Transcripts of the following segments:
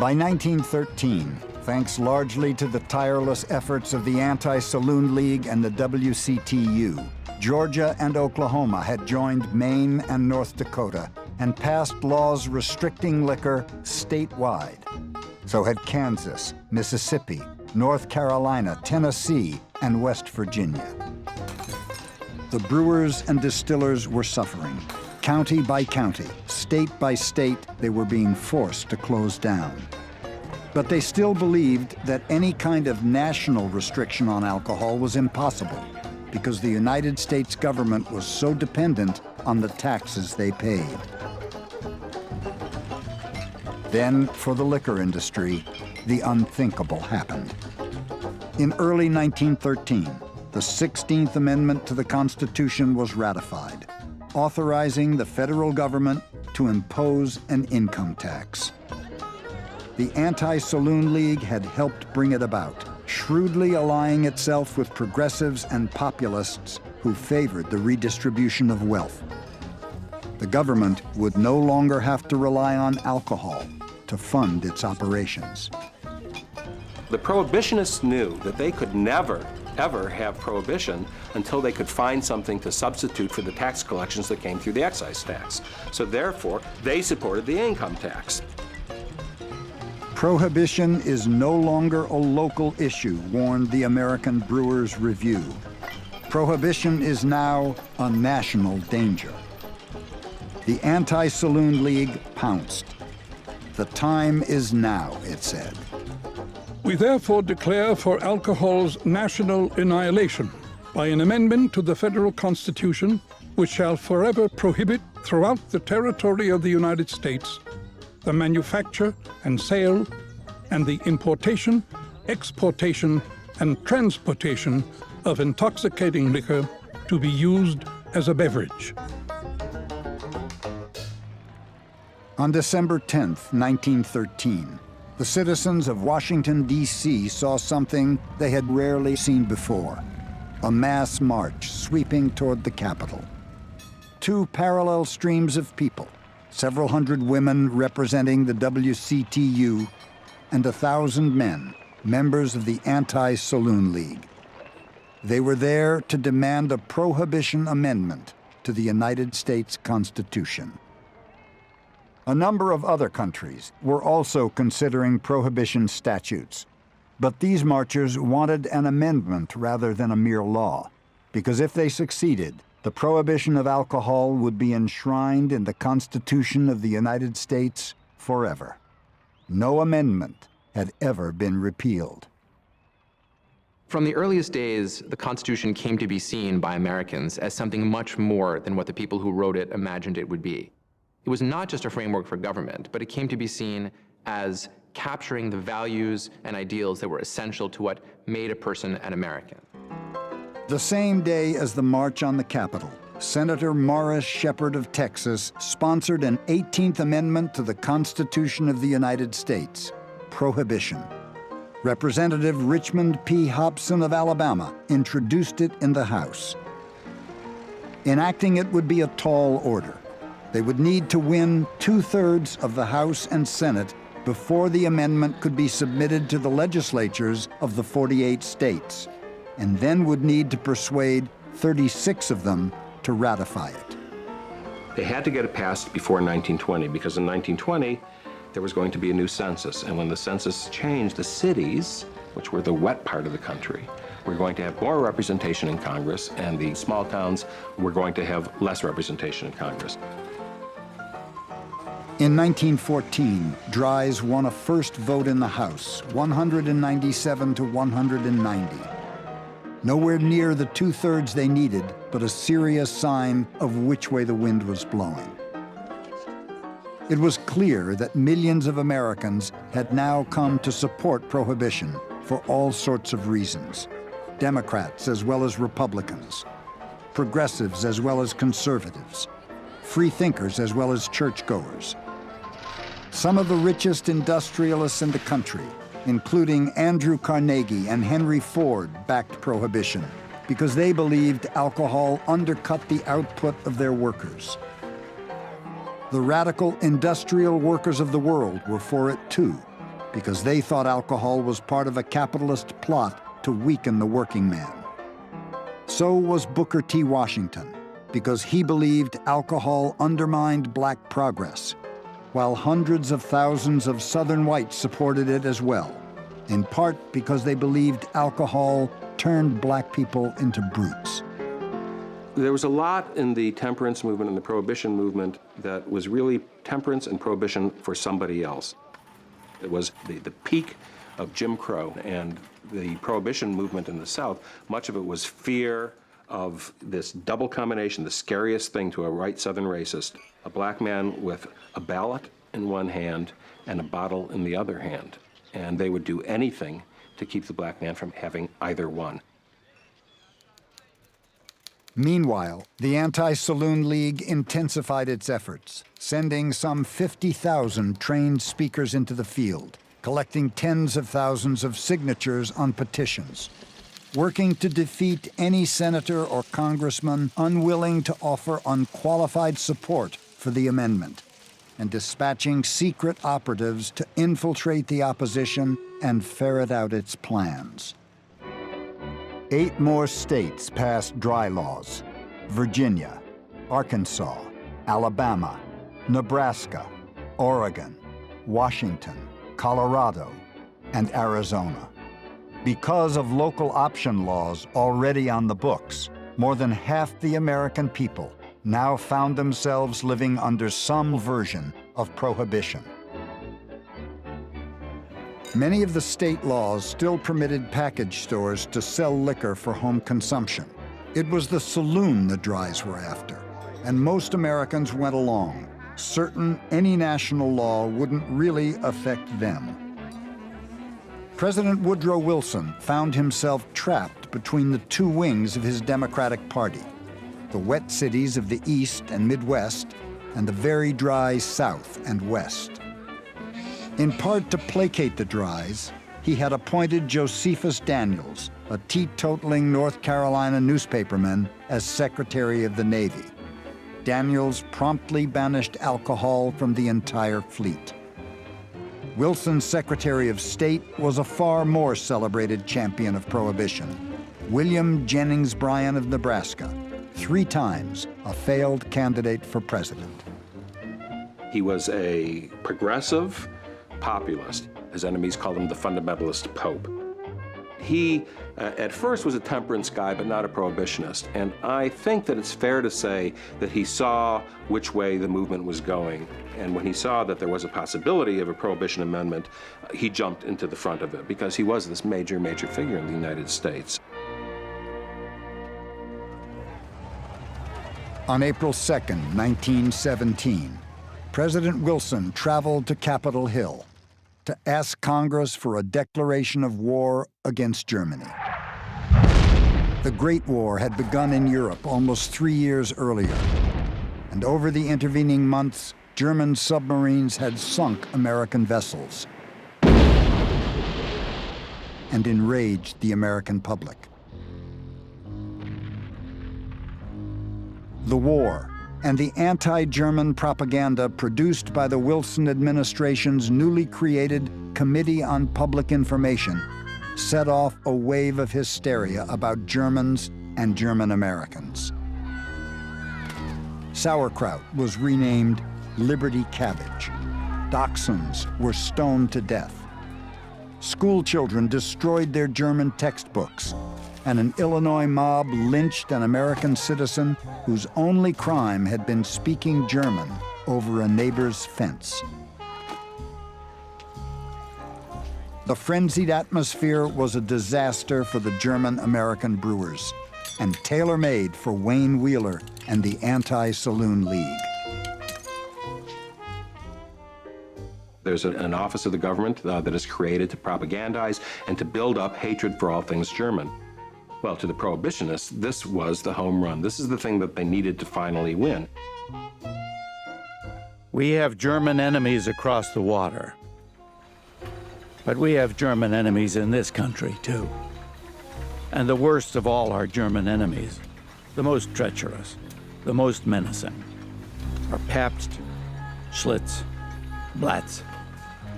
By 1913, thanks largely to the tireless efforts of the Anti-Saloon League and the WCTU, Georgia and Oklahoma had joined Maine and North Dakota and passed laws restricting liquor statewide. So had Kansas, Mississippi, North Carolina, Tennessee, and West Virginia. The brewers and distillers were suffering. County by county, state by state, they were being forced to close down. But they still believed that any kind of national restriction on alcohol was impossible because the United States government was so dependent on the taxes they paid. Then, for the liquor industry, the unthinkable happened. In early 1913, the 16th Amendment to the Constitution was ratified, authorizing the federal government to impose an income tax. The Anti-Saloon League had helped bring it about, shrewdly allying itself with progressives and populists who favored the redistribution of wealth. The government would no longer have to rely on alcohol to fund its operations. The prohibitionists knew that they could never, ever have prohibition until they could find something to substitute for the tax collections that came through the excise tax. So therefore, they supported the income tax. Prohibition is no longer a local issue, warned the American Brewers Review. Prohibition is now a national danger. The Anti-Saloon League pounced. The time is now, it said. We therefore declare for alcohol's national annihilation by an amendment to the federal Constitution which shall forever prohibit throughout the territory of the United States the manufacture and sale and the importation, exportation, and transportation of intoxicating liquor to be used as a beverage. On December 10th, 1913, the citizens of Washington, D.C. saw something they had rarely seen before: a mass march sweeping toward the Capitol. Two parallel streams of people, several hundred women representing the WCTU, and 1,000 men, members of the Anti-Saloon League. They were there to demand a prohibition amendment to the United States Constitution. A number of other countries were also considering prohibition statutes, but these marchers wanted an amendment rather than a mere law, because if they succeeded, the prohibition of alcohol would be enshrined in the Constitution of the United States forever. No amendment had ever been repealed. From the earliest days, the Constitution came to be seen by Americans as something much more than what the people who wrote it imagined it would be. It was not just a framework for government, but it came to be seen as capturing the values and ideals that were essential to what made a person an American. The same day as the March on the Capitol, Senator Morris Shepherd of Texas sponsored an 18th Amendment to the Constitution of the United States, Prohibition. Representative Richmond P. Hobson of Alabama introduced it in the House. Enacting it would be a tall order. They would need to win 2/3 of the House and Senate before the amendment could be submitted to the legislatures of the 48 states, and then would need to persuade 36 of them to ratify it. They had to get it passed before 1920, because in 1920, there was going to be a new census. And when the census changed, the cities, which were the wet part of the country, were going to have more representation in Congress, and the small towns were going to have less representation in Congress. In 1914, Dries won a first vote in the House, 197 to 190. Nowhere near the 2/3 they needed, but a serious sign of which way the wind was blowing. It was clear that millions of Americans had now come to support prohibition for all sorts of reasons. Democrats as well as Republicans, progressives as well as conservatives, free thinkers as well as churchgoers. Some of the richest industrialists in the country, including Andrew Carnegie and Henry Ford, backed prohibition because they believed alcohol undercut the output of their workers. The radical industrial workers of the world were for it too, because they thought alcohol was part of a capitalist plot to weaken the working man. So was Booker T. Washington, because he believed alcohol undermined black progress, while hundreds of thousands of Southern whites supported it as well, in part because they believed alcohol turned black people into brutes. There was a lot in the temperance movement and the prohibition movement that was really temperance and prohibition for somebody else. It was the peak of Jim Crow and the prohibition movement in the South. Much of it was fear of this double combination, the scariest thing to a white Southern racist, a black man with a ballot in one hand and a bottle in the other hand. And they would do anything to keep the black man from having either one. Meanwhile, the Anti-Saloon League intensified its efforts, sending some 50,000 trained speakers into the field, collecting tens of thousands of signatures on petitions, working to defeat any senator or congressman unwilling to offer unqualified support for the amendment, and dispatching secret operatives to infiltrate the opposition and ferret out its plans. 8 more states passed dry laws: Virginia, Arkansas, Alabama, Nebraska, Oregon, Washington, Colorado, and Arizona. Because of local option laws already on the books, more than half the American people now found themselves living under some version of prohibition. Many of the state laws still permitted package stores to sell liquor for home consumption. It was the saloon the dries were after, and most Americans went along, certain any national law wouldn't really affect them. President Woodrow Wilson found himself trapped between the two wings of his Democratic Party, the wet cities of the East and Midwest, and the very dry South and West. In part to placate the dries, he had appointed Josephus Daniels, a teetotaling North Carolina newspaperman, as Secretary of the Navy. Daniels promptly banished alcohol from the entire fleet. Wilson's Secretary of State was a far more celebrated champion of prohibition, William Jennings Bryan of Nebraska, 3 times a failed candidate for president. He was a progressive populist. His enemies called him the fundamentalist pope. He, at first, was a temperance guy, but not a prohibitionist. And I think that it's fair to say that he saw which way the movement was going. And when he saw that there was a possibility of a prohibition amendment, he jumped into the front of it because he was this major, major figure in the United States. On April 2nd, 1917, President Wilson traveled to Capitol Hill to ask Congress for a declaration of war against Germany. The Great War had begun in Europe almost 3 years earlier, and over the intervening months, German submarines had sunk American vessels and enraged the American public. The war and the anti-German propaganda produced by the Wilson administration's newly created Committee on Public Information set off a wave of hysteria about Germans and German Americans. Sauerkraut was renamed Liberty Cabbage. Dachshunds were stoned to death. School children destroyed their German textbooks, and an Illinois mob lynched an American citizen whose only crime had been speaking German over a neighbor's fence. The frenzied atmosphere was a disaster for the German-American brewers, and tailor-made for Wayne Wheeler and the Anti-Saloon League. There's an office of the government that is created to propagandize and to build up hatred for all things German. Well, to the prohibitionists, this was the home run. This is the thing that they needed to finally win. We have German enemies across the water. But we have German enemies in this country, too. And the worst of all our German enemies, the most treacherous, the most menacing, are Pabst, Schlitz, Blatz,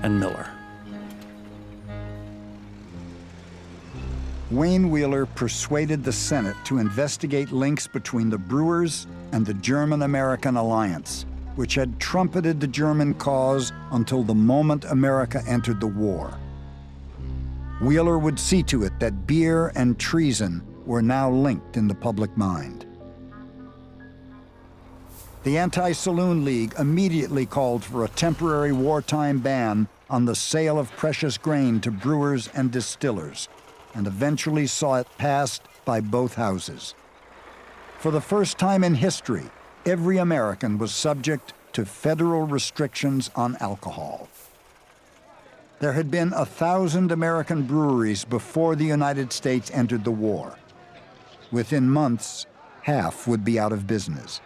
and Miller. Wayne Wheeler persuaded the Senate to investigate links between the Brewers and the German-American alliance, which had trumpeted the German cause until the moment America entered the war. Wheeler would see to it that beer and treason were now linked in the public mind. The Anti-Saloon League immediately called for a temporary wartime ban on the sale of precious grain to brewers and distillers, and eventually saw it passed by both houses. For the first time in history, every American was subject to federal restrictions on alcohol. There had been 1,000 American breweries before the United States entered the war. Within months, half would be out of business.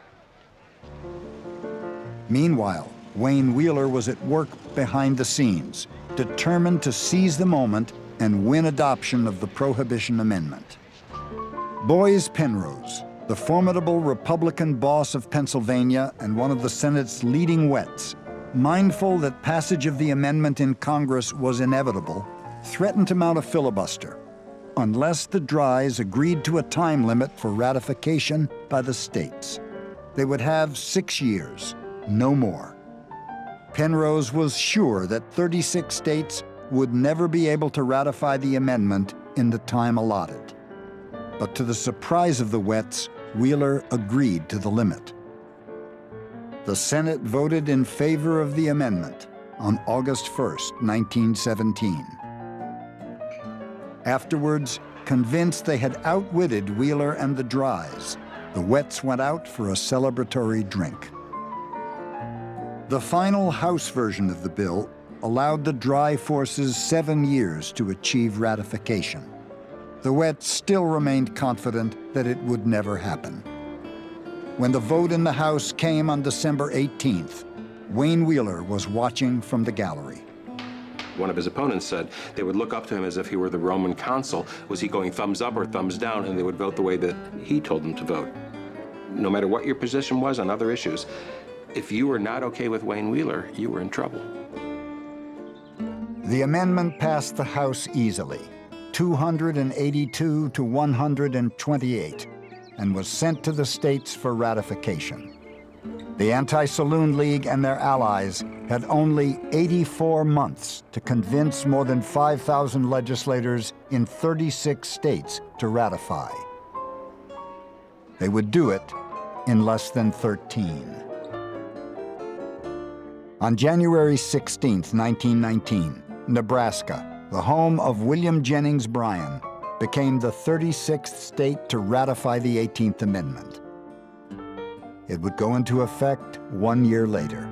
Meanwhile, Wayne Wheeler was at work behind the scenes, determined to seize the moment and win adoption of the Prohibition Amendment. Boys Penrose, the formidable Republican boss of Pennsylvania and one of the Senate's leading wets, mindful that passage of the amendment in Congress was inevitable, threatened to mount a filibuster unless the Dries agreed to a time limit for ratification by the states. They would have 6 years, no more. Penrose was sure that 36 states would never be able to ratify the amendment in the time allotted. But to the surprise of the wets, Wheeler agreed to the limit. The Senate voted in favor of the amendment on August 1st, 1917. Afterwards, convinced they had outwitted Wheeler and the Dries, the wets went out for a celebratory drink. The final House version of the bill allowed the Dry forces 7 years to achieve ratification. The wets still remained confident that it would never happen. When the vote in the House came on December 18th, Wayne Wheeler was watching from the gallery. One of his opponents said they would look up to him as if he were the Roman consul. Was he going thumbs up or thumbs down? And they would vote the way that he told them to vote. No matter what your position was on other issues, if you were not okay with Wayne Wheeler, you were in trouble. The amendment passed the House easily, 282 to 128, and was sent to the states for ratification. The Anti-Saloon League and their allies had only 84 months to convince more than 5,000 legislators in 36 states to ratify. They would do it in less than 13. On January 16, 1919, Nebraska, the home of William Jennings Bryan, became the 36th state to ratify the 18th Amendment. It would go into effect 1 year later.